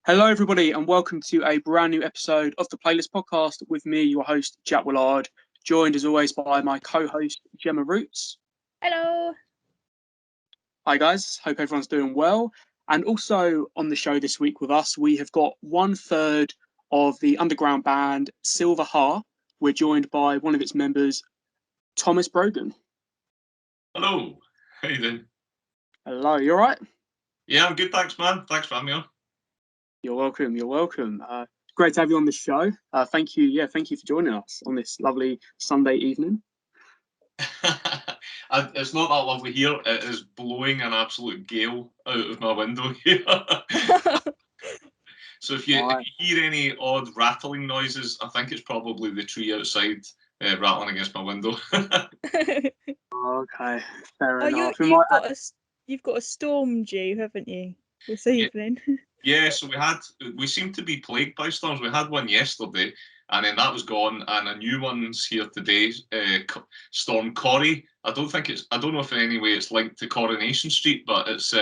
Hello, everybody, and welcome to a brand new episode of the Playlist Podcast with me, your host, Jack Willard, joined as always by my co-host, Gemma Roots. Hello. Hi, guys. Hope everyone's doing well. And also on the show this week with us, we have got 1/3 of the underground band Haar. We're joined by one of its members, Thomas Brogan. Hello. How you doing? Hello. You all right? Yeah, I'm good. Thanks, man. Thanks for having me on. You're welcome. You're welcome. Great to have you on the show. Thank you. Yeah, thank you for joining us on this lovely Sunday evening. It's not that lovely here. It is blowing an absolute gale out of my window here. So if you hear any odd rattling noises, I think it's probably the tree outside rattling against my window. Okay, fair enough. You've got a storm due, haven't you, this evening? Yeah, so we seem to be plagued by storms. We had one yesterday, and then that was gone, and a new one's here today. Storm Corrie. I don't know if in any way it's linked to Coronation Street, but it's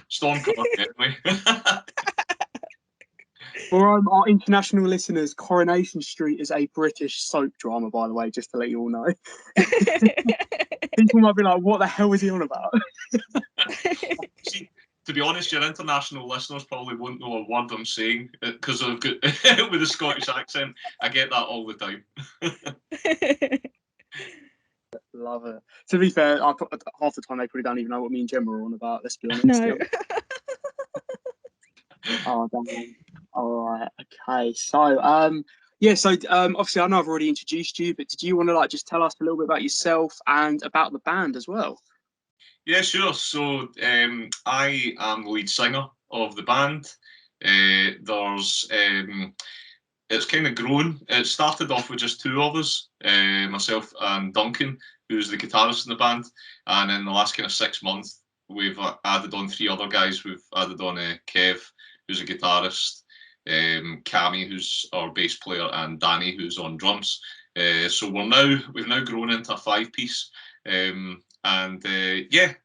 Storm Corrie anyway. For our international listeners, Coronation Street is a British soap drama, by the way, just to let you all know. People might be like, what the hell is he on about? See, to be honest, your international listeners probably won't know a word I'm saying because I've got with a Scottish accent. I get that all the time. Love it. To be fair, half the time they probably don't even know what me and Gemma are on about. Let's be honest. No. Oh, damn. All right. Okay. So, obviously I know I've already introduced you, but did you want to just tell us a little bit about yourself and about the band as well? Yeah, sure. So I am the lead singer of the band. It's kind of grown. It started off with just two of us, myself and Duncan, who's the guitarist in the band. And in the last kind of 6 months, we've added on three other guys. We've added on Kev, who's a guitarist, Cammy, who's our bass player, and Danny, who's on drums. So we've now grown into a 5-piece.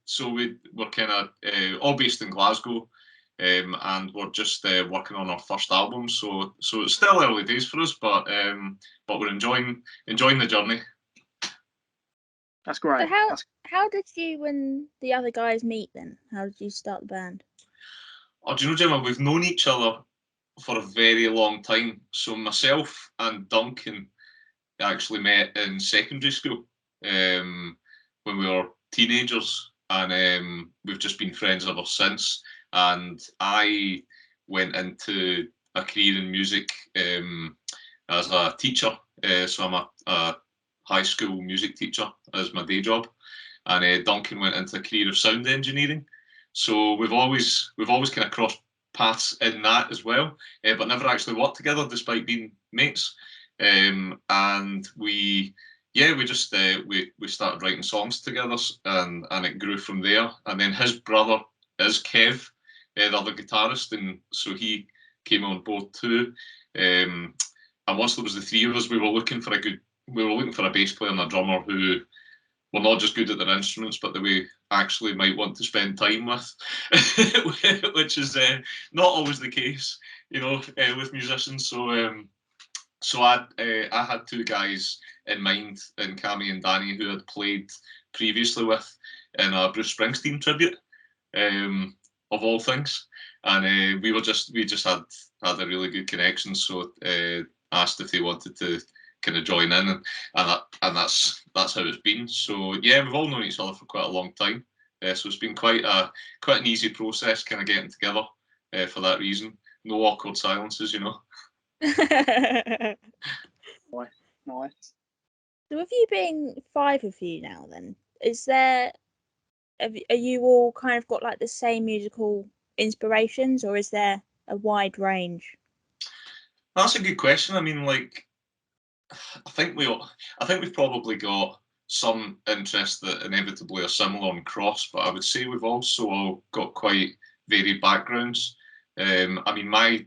So we're kind of all based in Glasgow, and we're just working on our first album. So it's still early days for us, but we're enjoying the journey. That's great. So how did you and the other guys meet then? How did you start the band? Oh, do you know, Gemma, we've known each other for a very long time. So myself and Duncan actually met in secondary school when we were teenagers, and we've just been friends ever since. And I went into a career in music as a teacher. So I'm a high school music teacher as my day job, and Duncan went into a career of sound engineering. So we've always kind of crossed paths in that as well, but never actually worked together despite being mates. And we started writing songs together, and it grew from there. And then his brother is Kev, the other guitarist, and so he came on board too. And once there was the three of us, we were looking for a bass player and a drummer who were not just good at their instruments, but that we actually might want to spend time with, which is not always the case, with musicians. So I had two guys in mind, in Cammy and Danny, who had played previously with in a Bruce Springsteen tribute, of all things, and we just had a really good connection. So asked if they wanted to kind of join in, and that's how it's been. So yeah, we've all known each other for quite a long time, so it's been quite an easy process, kind of getting together for that reason. No awkward silences, Nice. So with you being 5 of you now, then are you all kind of got like the same musical inspirations, or is there a wide range? That's a good question. I mean, I think we've probably got some interests that inevitably are similar and cross, but I would say we've also all got quite varied backgrounds. I mean, I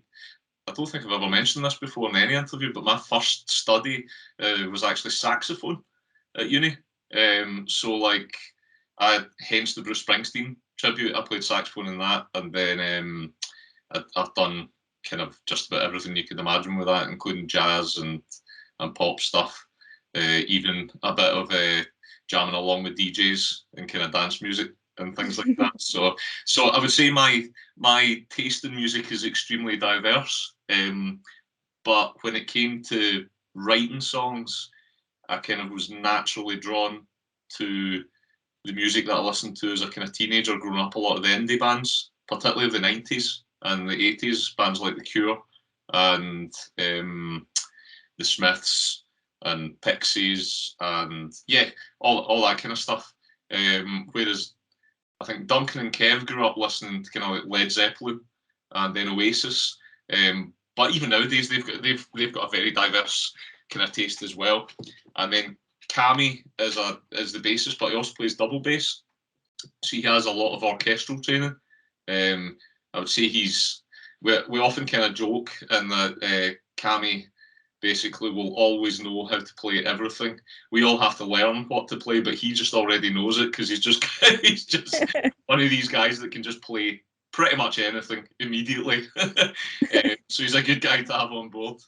don't think I've ever mentioned this before in any interview, but my first study was actually saxophone at uni. Hence the Bruce Springsteen tribute. I played saxophone in that, and then I've done kind of just about everything you could imagine with that, including jazz and pop stuff, even a bit of jamming along with DJs and kind of dance music and things like that. So I would say my taste in music is extremely diverse. But when it came to writing songs, I kind of was naturally drawn to the music that I listened to as a kind of teenager, growing up. A lot of the indie bands, particularly of the 90s and the 80s, bands like The Cure and the Smiths and Pixies and all that kind of stuff. Whereas I think Duncan and Kev grew up listening to kind of like Led Zeppelin and then Oasis. But even nowadays, they've got a very diverse kind of taste as well. And then Cammy is the bassist, but he also plays double bass, so he has a lot of orchestral training. I would say we often kind of joke in that Cammy basically will always know how to play everything. We all have to learn what to play, but he just already knows it because he's just one of these guys that can just play pretty much anything immediately. So he's a good guy to have on board.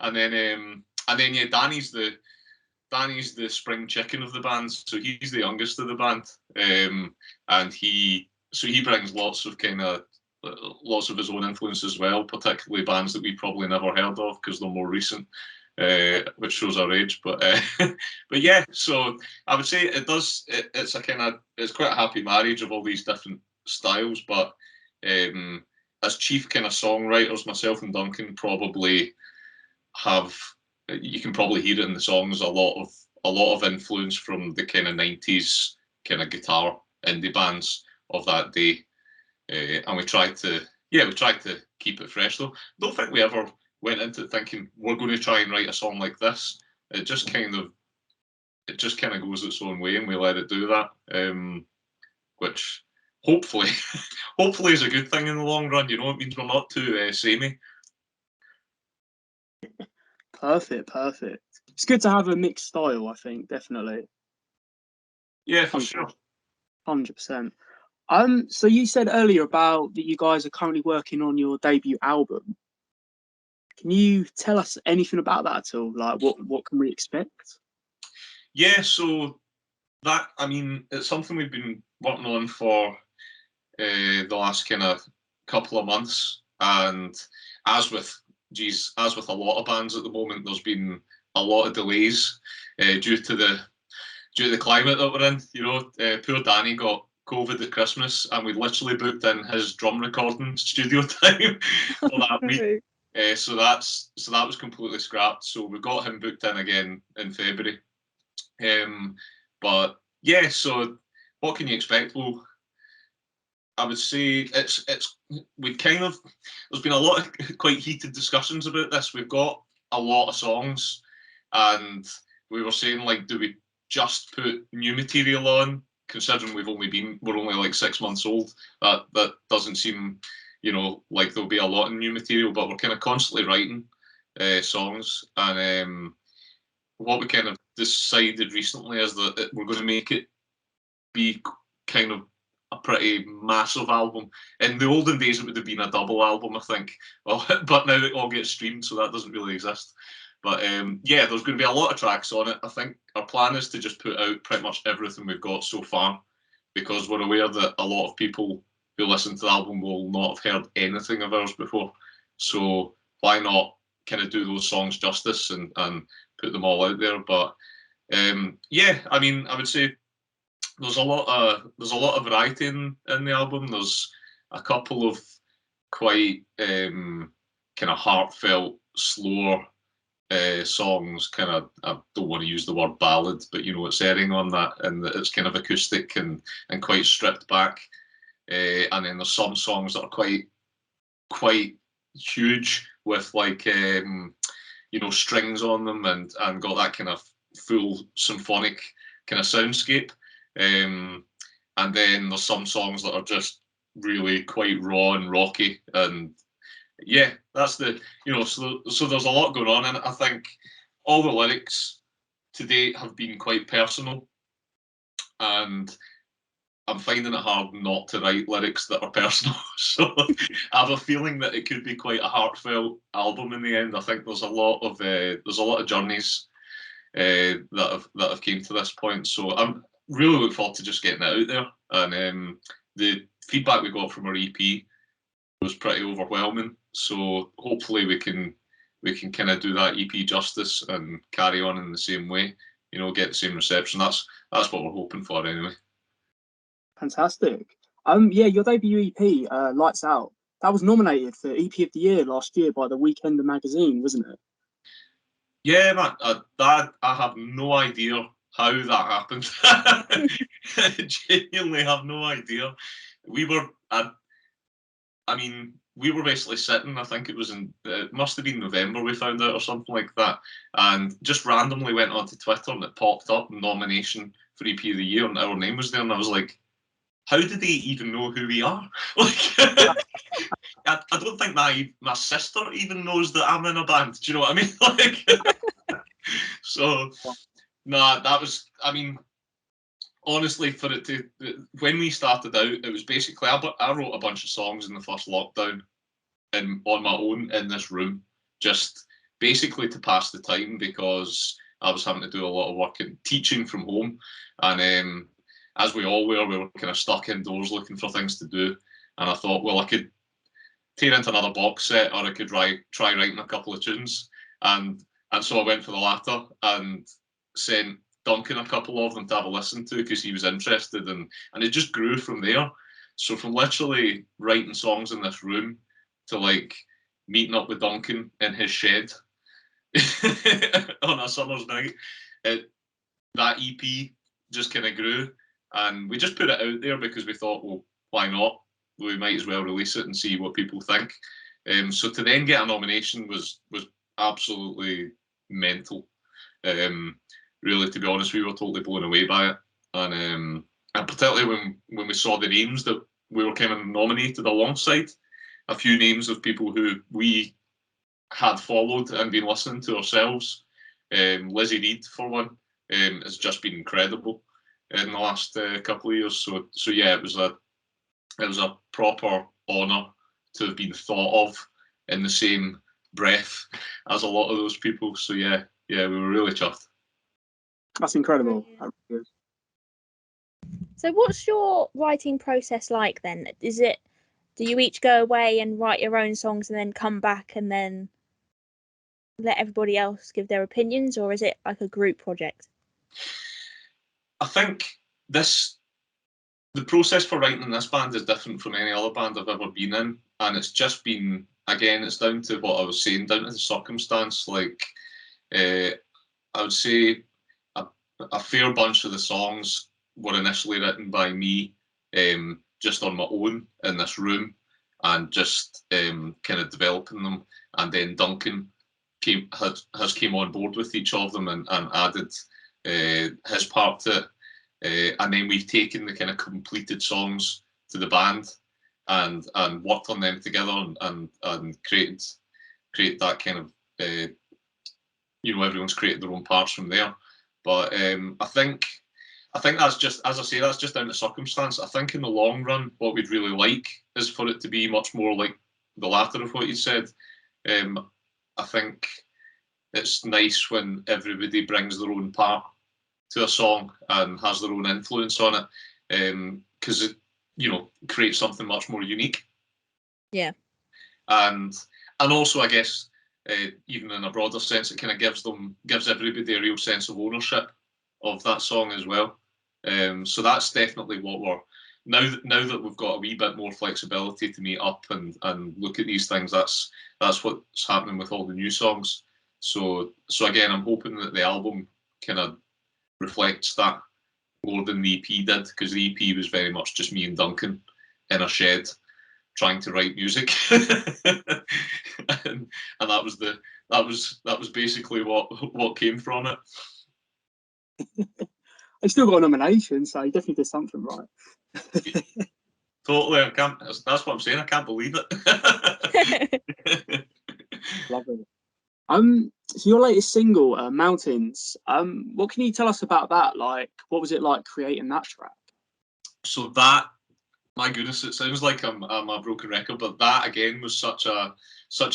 And then yeah, Danny's the spring chicken of the band, so he's the youngest of the band, and he brings lots of his own influence as well, particularly bands that we probably never heard of because they're more recent, which shows our age. But yeah, so I would say it's quite a happy marriage of all these different styles. But as chief kind of songwriters, myself and Duncan probably have. You can probably hear it in the songs, a lot of influence from the kind of 90s kind of guitar indie bands of that day, and we tried to keep it fresh. Though don't think we ever went into it thinking we're going to try and write a song like this. It just kind of goes its own way, and we let it do that, which hopefully is a good thing in the long run. You know, it means we're not too samey. Perfect. It's good to have a mixed style, I think, definitely. Yeah, for sure. 100%. So you said earlier about that you guys are currently working on your debut album. Can you tell us anything about that at all? Like, what can we expect? Yeah, so that, I mean, it's something we've been working on for the last kind of couple of months, and as with a lot of bands at the moment, there's been a lot of delays due to the climate that we're in. You know, poor Danny got COVID at Christmas, and we literally booked in his drum recording studio time for that week. So that was completely scrapped. So we got him booked in again in February. But yeah, so what can you expect? Well, I would say there's been a lot of quite heated discussions about this. We've got a lot of songs, and we were saying, like, do we just put new material on, considering we're only like 6 months old? That doesn't seem, you know, like there'll be a lot of new material, but we're kind of constantly writing songs, and what we kind of decided recently is that we're going to make it be kind of a pretty massive album. In the olden days, it would have been a double album, I think. Well, but now it all gets streamed, so that doesn't really exist. But yeah, there's going to be a lot of tracks on it. I think our plan is to just put out pretty much everything we've got so far, because we're aware that a lot of people who listen to the album will not have heard anything of ours before. So why not kind of do those songs justice and put them all out there? But yeah, I mean, I would say there's a lot of variety in the album. There's a couple of quite kind of heartfelt, slower songs. Kind of, I don't want to use the word ballad, but you know, it's erring on that, and it's kind of acoustic and quite stripped back. And then there's some songs that are quite huge with like you know, strings on them and got that kind of full symphonic kind of soundscape. And then there's some songs that are just really quite raw and rocky, and yeah, that's the, you know, so there's a lot going on, and I think all the lyrics to date have been quite personal, and I'm finding it hard not to write lyrics that are personal. So I have a feeling that it could be quite a heartfelt album in the end. I think there's a lot of journeys that have came to this point. So I'm really looking forward to just getting it out there. And the feedback we got from our EP was pretty overwhelming. So hopefully we can kind of do that EP justice and carry on in the same way. You know, get the same reception. That's what we're hoping for anyway. Fantastic. Yeah, your debut EP, Lights Out, that was nominated for EP of the Year last year by the Weekender magazine, wasn't it? Yeah, man. I have no idea how that happened. I genuinely have no idea. We were, I mean, we were basically sitting. I think it must have been November. We found out or something like that, and just randomly went onto Twitter and it popped up nomination for EP of the Year, and our name was there, and I was like, how do they even know who we are? Like, I don't think my sister even knows that I'm in a band. Do you know what I mean? Like, so, nah, that was, I mean, honestly, when we started out, it was basically, I wrote a bunch of songs in the first lockdown on my own in this room, just basically to pass the time because I was having to do a lot of work and teaching from home. And as we all were, we were kind of stuck indoors looking for things to do. And I thought, well, I could tear into another box set, or I could try writing a couple of tunes. And so I went for the latter and sent Duncan a couple of them to have a listen to because he was interested, and it just grew from there. So from literally writing songs in this room to like meeting up with Duncan in his shed on a summer's night, that EP just kind of grew, and we just put it out there because we thought, well, why not? We might as well release it and see what people think. So to then get a nomination was absolutely mental. Really, to be honest, we were totally blown away by it, and particularly when we saw the names that we were kind of nominated alongside, a few names of people who we had followed and been listening to ourselves. Lizzie Reed, for one, has just been incredible in the last couple of years. So yeah, it was a proper honour to have been thought of in the same breath as a lot of those people. So yeah, we were really chuffed. That's incredible. That really is. So what's your writing process like then? Do you each go away and write your own songs and then come back and then let everybody else give their opinions, or is it like a group project? I think the process for writing in this band is different from any other band I've ever been in, and it's just been, again, it's down to what I was saying, down to the circumstance. Like, I would say a fair bunch of the songs were initially written by me, just on my own in this room, and just kind of developing them. And then Duncan has came on board with each of them and added his part to it. And then we've taken the kind of completed songs to the band and worked on them together and created that kind of everyone's created their own parts from there. But I think that's just, as I say, that's just down to circumstance. I think in the long run, what we'd really like is for it to be much more like the latter of what you said. I think it's nice when everybody brings their own part to a song and has their own influence on it, because it, creates something much more unique. Yeah. And also, I guess, even in a broader sense, it kind of gives everybody a real sense of ownership of that song as well. So that's definitely what we're now that we've got a wee bit more flexibility to meet up and look at these things. That's what's happening with all the new songs. So again, I'm hoping that the album kind of reflects that more than the EP did, because the EP was very much just me and Duncan in a shed trying to write music, and that was basically what came from it. I still got a nomination, so you definitely did something right. Totally, I can't. That's what I'm saying. I can't believe it. Love it. So your latest single, Mountains. What can you tell us about that? Like, what was it like creating that track? So that, my goodness, it sounds like I'm a broken record, but that again was such a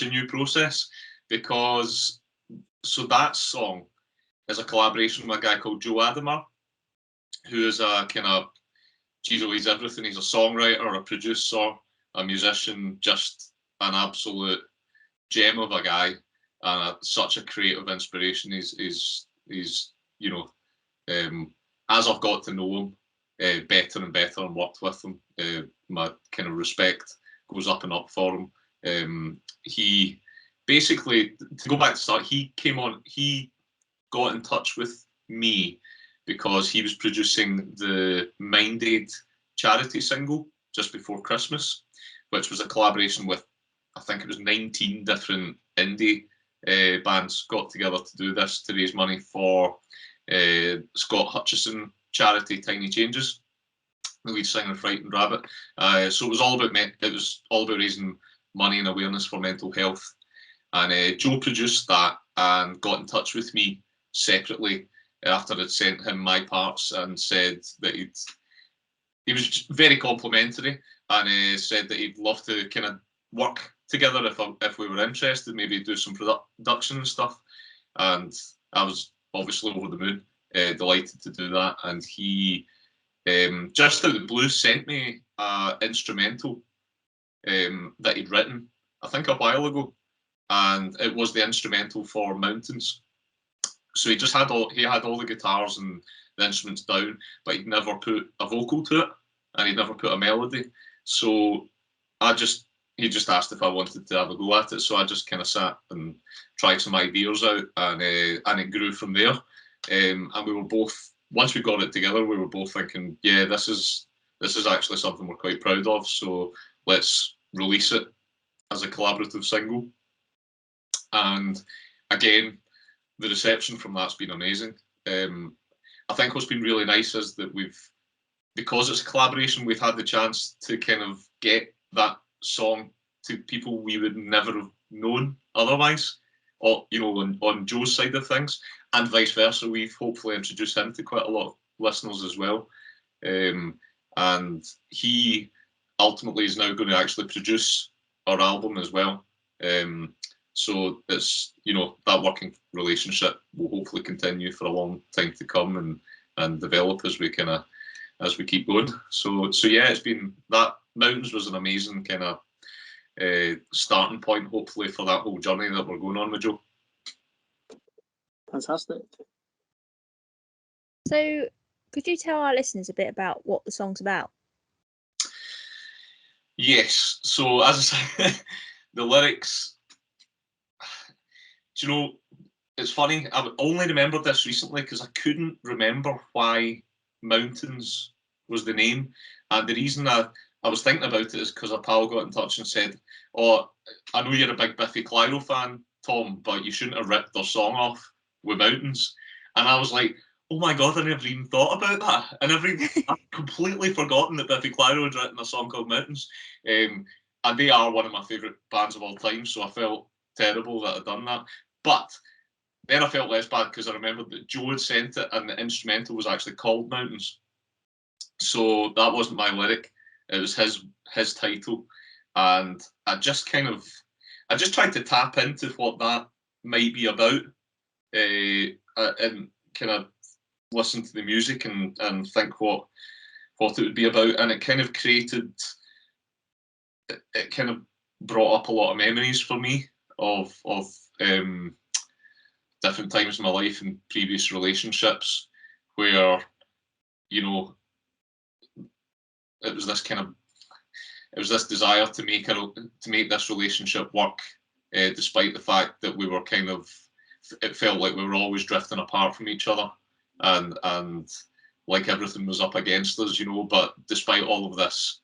new process, because so that song is a collaboration with a guy called Joe Adamar, who is a kind of, he's everything. He's a songwriter, a producer, a musician, just an absolute gem of a guy, and such a creative inspiration. He's you know, as I've got to know him better and better and worked with him, my kind of respect goes up and up for him. He basically, to go back to the start, he got in touch with me because he was producing the Mind Aid charity single just before Christmas, which was a collaboration with, I think it was 19 different indie bands got together to do this, to raise money for Scott Hutchison charity Tiny Changes, the lead singer of Frightened Rabbit. So it was all about raising money and awareness for mental health. And Joe produced that and got in touch with me separately after I'd sent him my parts, and said that he was very complimentary, and said that he'd love to kind of work together if we were interested, maybe do some production and stuff. And I was obviously over the moon, delighted to do that. And he just out of the blue sent me an instrumental that he'd written, I think a while ago, and it was the instrumental for Mountains. So he had all the guitars and the instruments down, but he'd never put a vocal to it, and he'd never put a melody. So he just asked if I wanted to have a go at it. So I just kind of sat and tried some ideas out, and it grew from there. And we were both, once we got it together, we were both thinking, yeah, this is actually something we're quite proud of. So let's release it as a collaborative single. And again, the reception from that's been amazing. I think what's been really nice is that because it's a collaboration, we've had the chance to kind of get that song to people we would never have known otherwise, or on Joe's side of things, and vice versa. We've hopefully introduced him to quite a lot of listeners as well, and he ultimately is now going to actually produce our album as well. So it's, that working relationship will hopefully continue for a long time to come, and develop as we keep going. So yeah, it's been that. Mountains was an amazing kind of starting point, hopefully, for that whole journey that we're going on with Joe. Fantastic. So could you tell our listeners a bit about what the song's about? Yes. So as I say, the lyrics, it's funny, I only remembered this recently because I couldn't remember why Mountains was the name. And the reason I was thinking about it is because a pal got in touch and said, "Oh, I know you're a big Biffy Clyro fan, Tom, but you shouldn't have ripped their song off with Mountains." And I was like, oh my God, I never even thought about that. I've completely forgotten that Biffy Clyro had written a song called Mountains. And they are one of my favourite bands of all time, so I felt terrible that I'd done that. But then I felt less bad because I remembered that Joe had sent it and the instrumental was actually called Mountains. So that wasn't my lyric. It was his title. And I just tried to tap into what that might be about, and kind of listen to the music and think what it would be about. And it kind of brought up a lot of memories for me of different times in my life and previous relationships where, it was this desire to make this relationship work, despite the fact that we were it felt like we were always drifting apart from each other, and like everything was up against us, but despite all of this,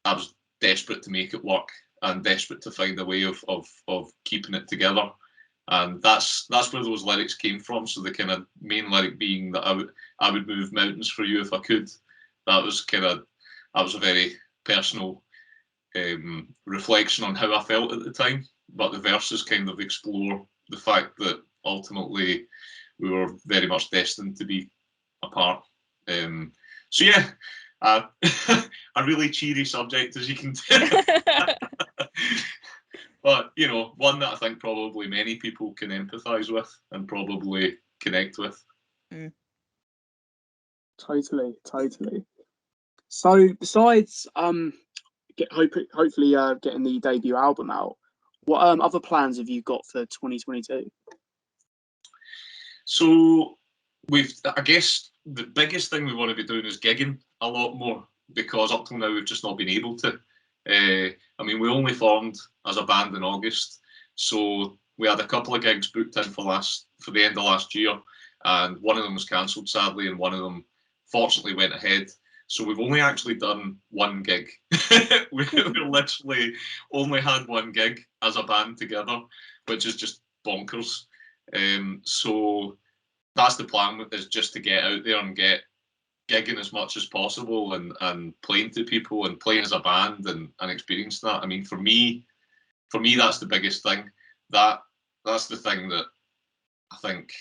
I was desperate to make it work and desperate to find a way of keeping it together. And that's where those lyrics came from. So the kind of main lyric being that I would move mountains for you if I could. That was a very personal reflection on how I felt at the time. But the verses kind of explore the fact that ultimately we were very much destined to be apart. So yeah, A really cheery subject, as you can tell. But, you know, one that I think probably many people can empathise with and probably connect with. Mm. Totally. So besides hopefully getting the debut album out, what other plans have you got for 2022? So I guess the biggest thing we want to be doing is gigging a lot more, because up till now we've just not been able to. I mean, we only formed as a band in August, so we had a couple of gigs booked in for the end of last year, and one of them was cancelled sadly, and one of them fortunately went ahead. So we've only actually done one gig. we literally only had one gig as a band together, which is just bonkers. So that's the plan, is just to get out there and get gigging as much as possible, and playing to people and playing as a band, and experience that. I mean, for me, that's the biggest thing. That's the thing that I think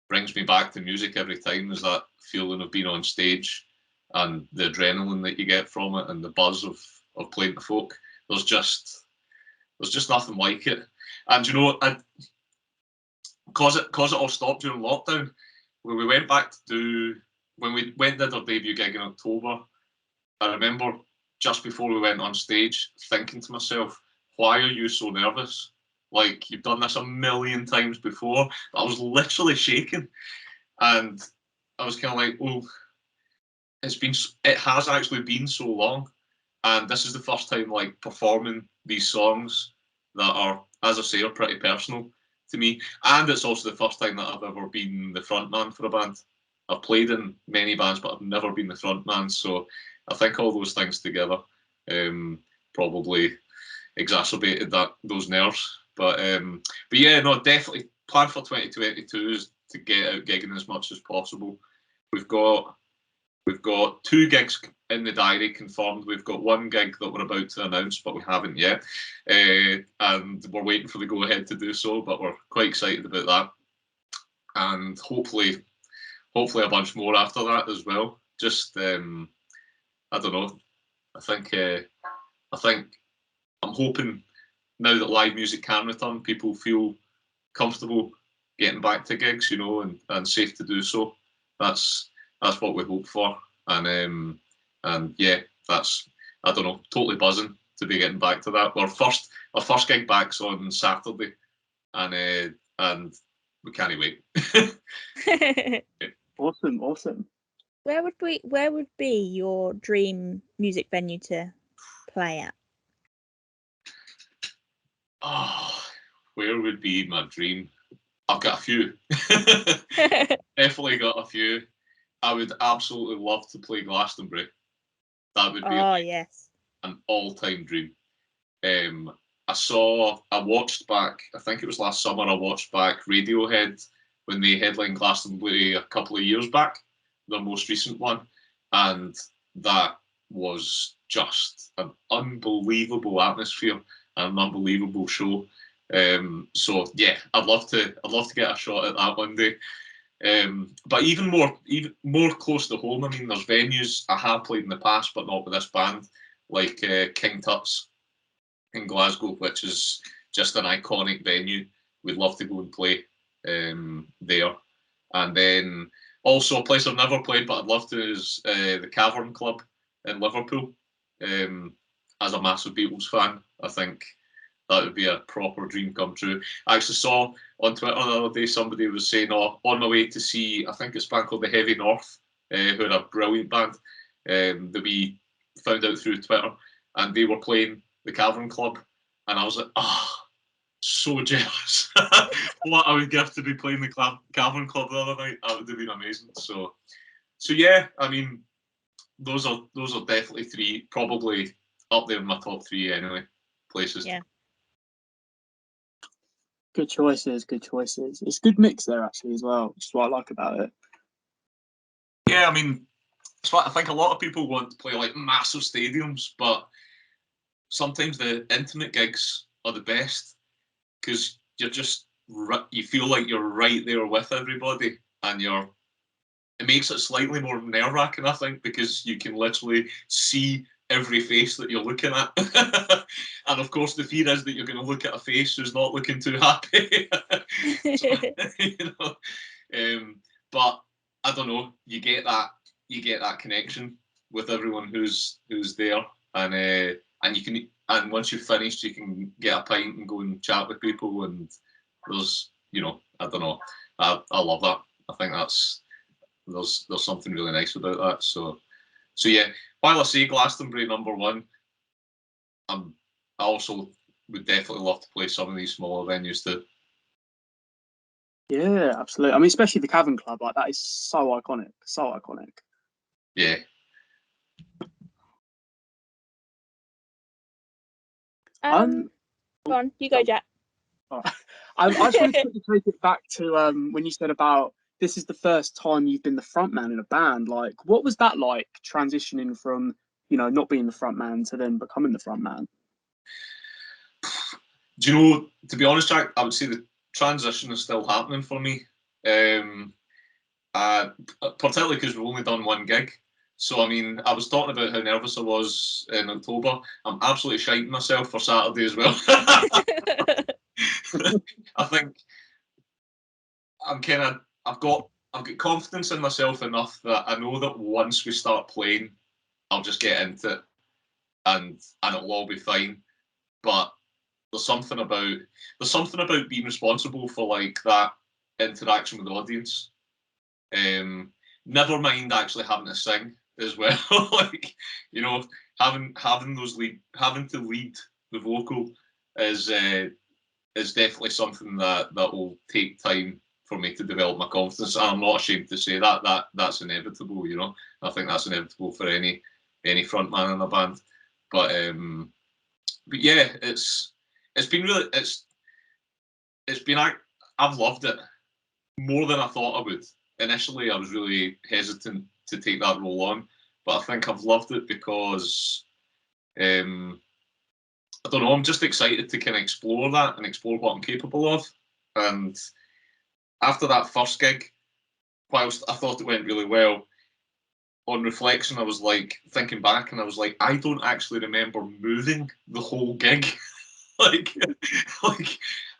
brings me back to music every time, is that feeling of being on stage and the adrenaline that you get from it and the buzz of playing to folk. There's just nothing like it. And you know, because it all stopped during lockdown, when we went back to when we did our debut gig in October, I remember just before we went on stage thinking to myself, why are you so nervous? Like, you've done this a million times before. I was literally shaking, and I was kind of like, well, it has actually been so long, and this is the first time like performing these songs that are, as I say, are pretty personal to me. And it's also the first time that I've ever been the frontman for a band. I've played in many bands, but I've never been the frontman. So I think all those things together probably exacerbated those nerves. But yeah, no, definitely plan for 2022 is to get out gigging as much as possible. We've got 2 gigs in the diary confirmed. We've got 1 gig that we're about to announce, but we haven't yet. And we're waiting for the go-ahead to do so, but we're quite excited about that. And hopefully a bunch more after that as well. Just, I don't know. I think I'm hoping now that live music can return, people feel comfortable getting back to gigs, you know, and safe to do so. That's what we hope for, and yeah, that's, I don't know, totally buzzing to be getting back to that. Our first gig back's on Saturday, and we can't wait. Awesome. Where would be your dream music venue to play at? Oh, where would be my dream? I've got a few. Definitely got a few. I would absolutely love to play Glastonbury. That would be yes, an all-time dream. I watched back, I think it was last summer, I watched back Radiohead when they headlined Glastonbury a couple of years back, the most recent one, and that was just an unbelievable atmosphere and an unbelievable show. So yeah, I'd love to get a shot at that one day. But even more close to home, I mean, there's venues I have played in the past, but not with this band, like King Tut's in Glasgow, which is just an iconic venue. We'd love to go and play there. And then also a place I've never played, but I'd love to, is the Cavern Club in Liverpool. As a massive Beatles fan, I think that would be a proper dream come true. I actually saw on Twitter the other day somebody was saying, "Oh, on my way to see, I think it's a band called the Heavy North, who are a brilliant band that we found out through Twitter, and they were playing the Cavern Club," and I was like, so jealous. What I would give to be playing the Cavern Club the other night. That would have been amazing. So yeah, I mean, those are definitely 3, probably up there in my top 3 anyway, places. Yeah. Good choices. It's a good mix there actually as well, which is what I like about it. Yeah, I mean, so I think a lot of people want to play like massive stadiums, but sometimes the intimate gigs are the best, because you feel like you're right there with everybody, and you're it makes it slightly more nerve-wracking, I think, because you can literally see every face that you're looking at. And of course the fear is that you're going to look at a face who's not looking too happy. So, you know, but I don't know, you get that connection with everyone who's there, and you can, and once you've finished you can get a pint and go and chat with people, and there's, you know, I don't know, I love that. I think there's something really nice about that. So yeah, while I say Glastonbury #1, I also would definitely love to play some of these smaller venues too. Yeah, absolutely. I mean, especially the Cavern Club, like that is so iconic, so iconic. Yeah. Go on, you go, Jack. I just wanted to take it back to when you said about this is the first time you've been the front man in a band. Like, what was that like, transitioning from, you know, not being the front man to then becoming the front man? Do you know, to be honest, Jack, I would say the transition is still happening for me. Particularly because we've only done one gig. So, I mean, I was talking about how nervous I was in October. I'm absolutely shiting myself for Saturday as well. I think I've got confidence in myself enough that I know that once we start playing, I'll just get into it, and it'll all be fine. But there's something about being responsible for like that interaction with the audience. Never mind actually having to sing as well. Like, you know, having to lead the vocal is definitely something that will take time for me to develop my confidence. And I'm not ashamed to say that's inevitable. You know, I think that's inevitable for any frontman in a band. But yeah, it's been really I've loved it more than I thought I would. Initially, I was really hesitant to take that role on, but I think I've loved it because I don't know, I'm just excited to kind of explore that and explore what I'm capable of. And after that first gig, whilst I thought it went really well, on reflection, I was like thinking back, and I was like, I don't actually remember moving the whole gig. like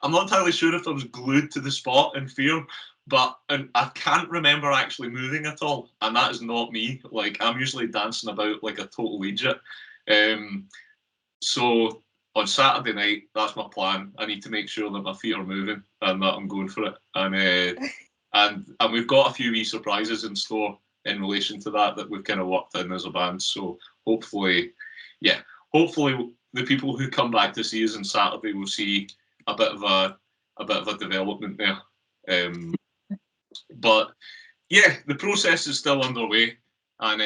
I'm not entirely sure if I was glued to the spot in fear, but I can't remember actually moving at all, and that is not me. Like, I'm usually dancing about like a total idiot. So on Saturday night, that's my plan. I need to make sure that my feet are moving and that I'm going for it. And we've got a few wee surprises in store in relation to that we've kind of worked in as a band. So hopefully the people who come back to see us on Saturday will see a bit of a development there. But yeah, the process is still underway, and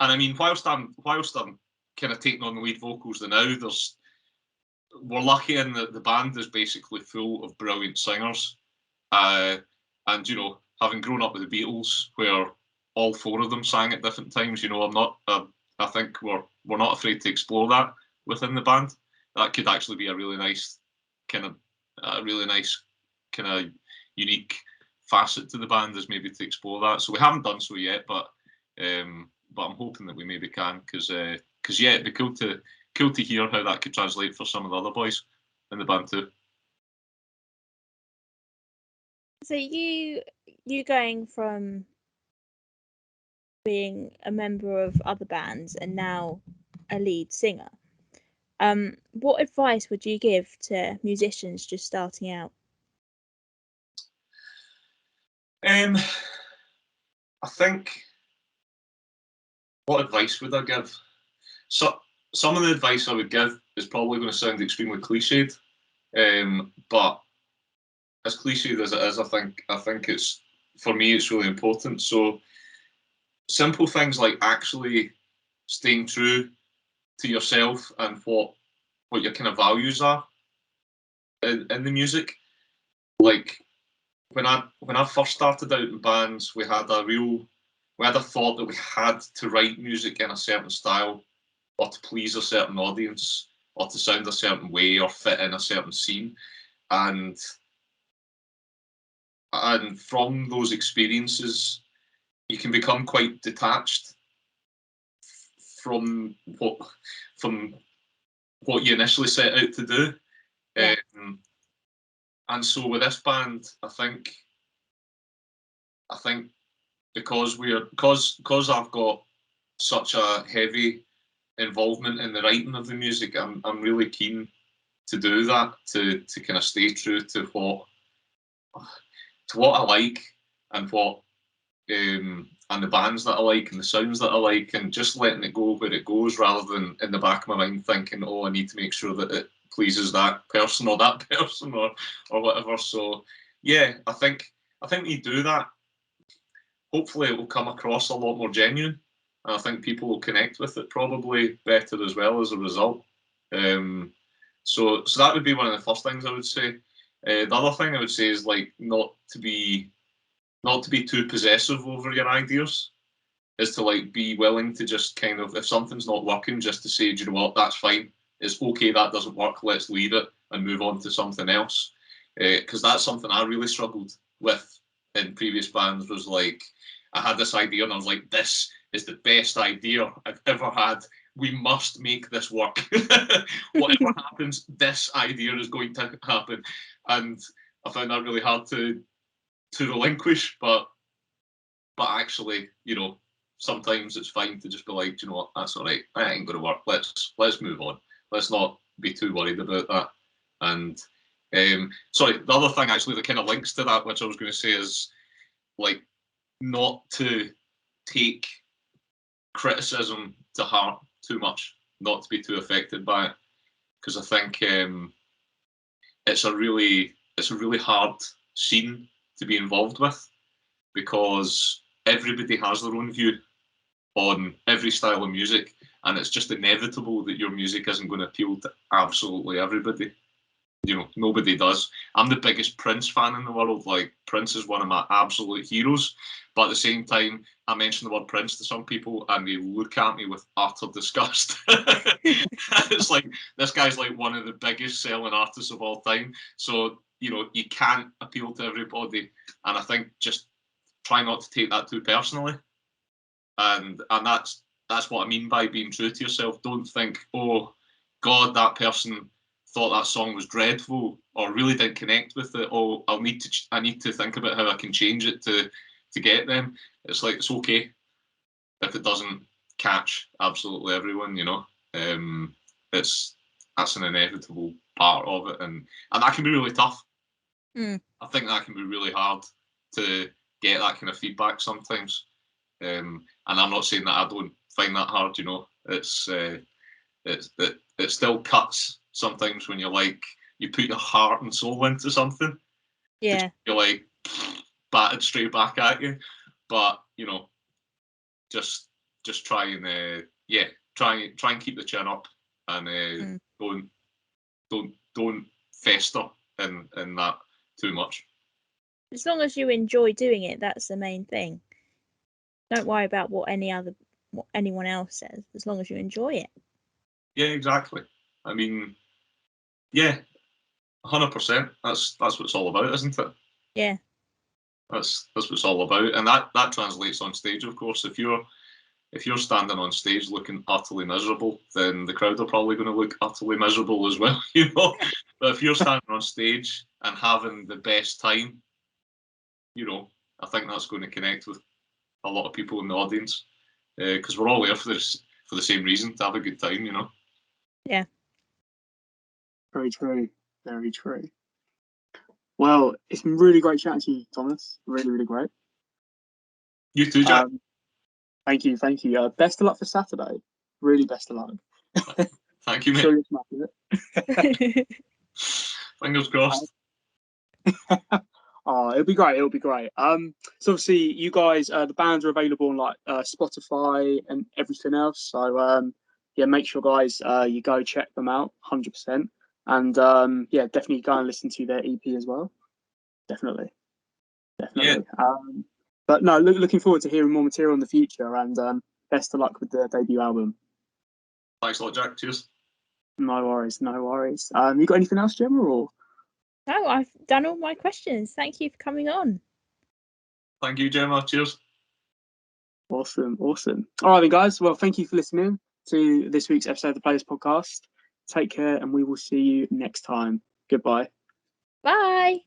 I mean, whilst I'm kind of taking on the lead vocals now, we're lucky in that the band is basically full of brilliant singers, and you know, having grown up with the Beatles, where all four of them sang at different times, you know, I think we're not afraid to explore that within the band. That could actually be a really nice kind of unique facet to the band, is maybe to explore that. So we haven't done so yet, but I'm hoping that we maybe can, because yeah, it'd be cool to hear how that could translate for some of the other boys in the band too. So you going from being a member of other bands and now a lead singer, what advice would you give to musicians just starting out? I think, what advice would I give? So some of the advice I would give is probably going to sound extremely cliched, but as cliched as it is, I think it's, for me, it's really important. So simple things like actually staying true to yourself and what your kind of values are in the music. Like, when I first started out in bands, we had a thought that we had to write music in a certain style, or to please a certain audience, or to sound a certain way, or fit in a certain scene. And from those experiences, you can become quite detached from what you initially set out to do. Yeah. And so with this band, I think because I've got such a heavy involvement in the writing of the music, I'm really keen to do that, to kind of stay true to what I like and what and the bands that I like and the sounds that I like, and just letting it go where it goes, rather than in the back of my mind thinking, oh, I need to make sure that it pleases that person or that person or whatever. So yeah, I think when you do that, hopefully it will come across a lot more genuine, and I think people will connect with it probably better as well as a result. So that would be one of the first things I would say. The other thing I would say is like not to be too possessive over your ideas, is to like be willing to just kind of, if something's not working, just to say, do you know what, that's fine, it's okay, that doesn't work, let's leave it and move on to something else. Because that's something I really struggled with in previous bands, was like, I had this idea and I was like, this is the best idea I've ever had, we must make this work. Whatever happens, this idea is going to happen. And I found that really hard to relinquish, but actually, you know, sometimes it's fine to just be like, do you know what, that's all right, that ain't going to work, let's move on, let's not be too worried about that. And sorry, the other thing actually that kind of links to that, which I was going to say, is like not to take criticism to heart too much, not to be too affected by it, because I think it's a really hard scene to be involved with, because everybody has their own view on every style of music, and it's just inevitable that your music isn't going to appeal to absolutely everybody. You know, nobody does. I'm the biggest Prince fan in the world. Like, Prince is one of my absolute heroes. But at the same time, I mention the word Prince to some people and they look at me with utter disgust. It's like, this guy's like one of the biggest selling artists of all time. So, you know, you can't appeal to everybody. And I think just try not to take that too personally. And that's what I mean by being true to yourself. Don't think, oh, God, that person thought that song was dreadful or really didn't connect with it. Oh, I need to think about how I can change it to get them. It's like, it's okay if it doesn't catch absolutely everyone, you know. That's an inevitable part of it, and that can be really tough. I think that can be really hard to get that kind of feedback sometimes. And I'm not saying that I don't find that hard, you know. It still cuts sometimes when you're like, you put your heart and soul into something. Yeah. You're like batted straight back at you. But, you know, just try and try and keep the chin up, and don't fester in that too much. As long as you enjoy doing it, that's the main thing. Don't worry about what anyone else says, as long as you enjoy it. Yeah, exactly. I mean, yeah, 100%. That's what it's all about, isn't it? Yeah. That's what it's all about, and that translates on stage, of course. If you're standing on stage looking utterly miserable, then the crowd are probably going to look utterly miserable as well, you know. But if you're standing on stage and having the best time, you know, I think that's going to connect with a lot of people in the audience, because we're all there for the same reason, to have a good time, you know. Yeah. Very true. Very true. Well, it's been really great chatting to you, Thomas. Really, really great. You too, Jack. Thank you. Best of luck for Saturday. Really best of luck. Thank you, mate. Sure, you'll smash it. Fingers crossed. Oh, it'll be great. So obviously, you guys, the bands are available on like Spotify and everything else. So yeah, make sure, guys, you go check them out, 100%. And yeah, definitely go and listen to their EP as well. Definitely. Yeah. But no, looking forward to hearing more material in the future, and best of luck with the debut album. Thanks a lot, Jack. Cheers. No worries. You got anything else, Gemma, or? No, I've done all my questions. Thank you for coming on. Thank you, Gemma. Cheers. Awesome. All right, then, guys. Well, thank you for listening to this week's episode of the Players Podcast. Take care, and we will see you next time. Goodbye. Bye.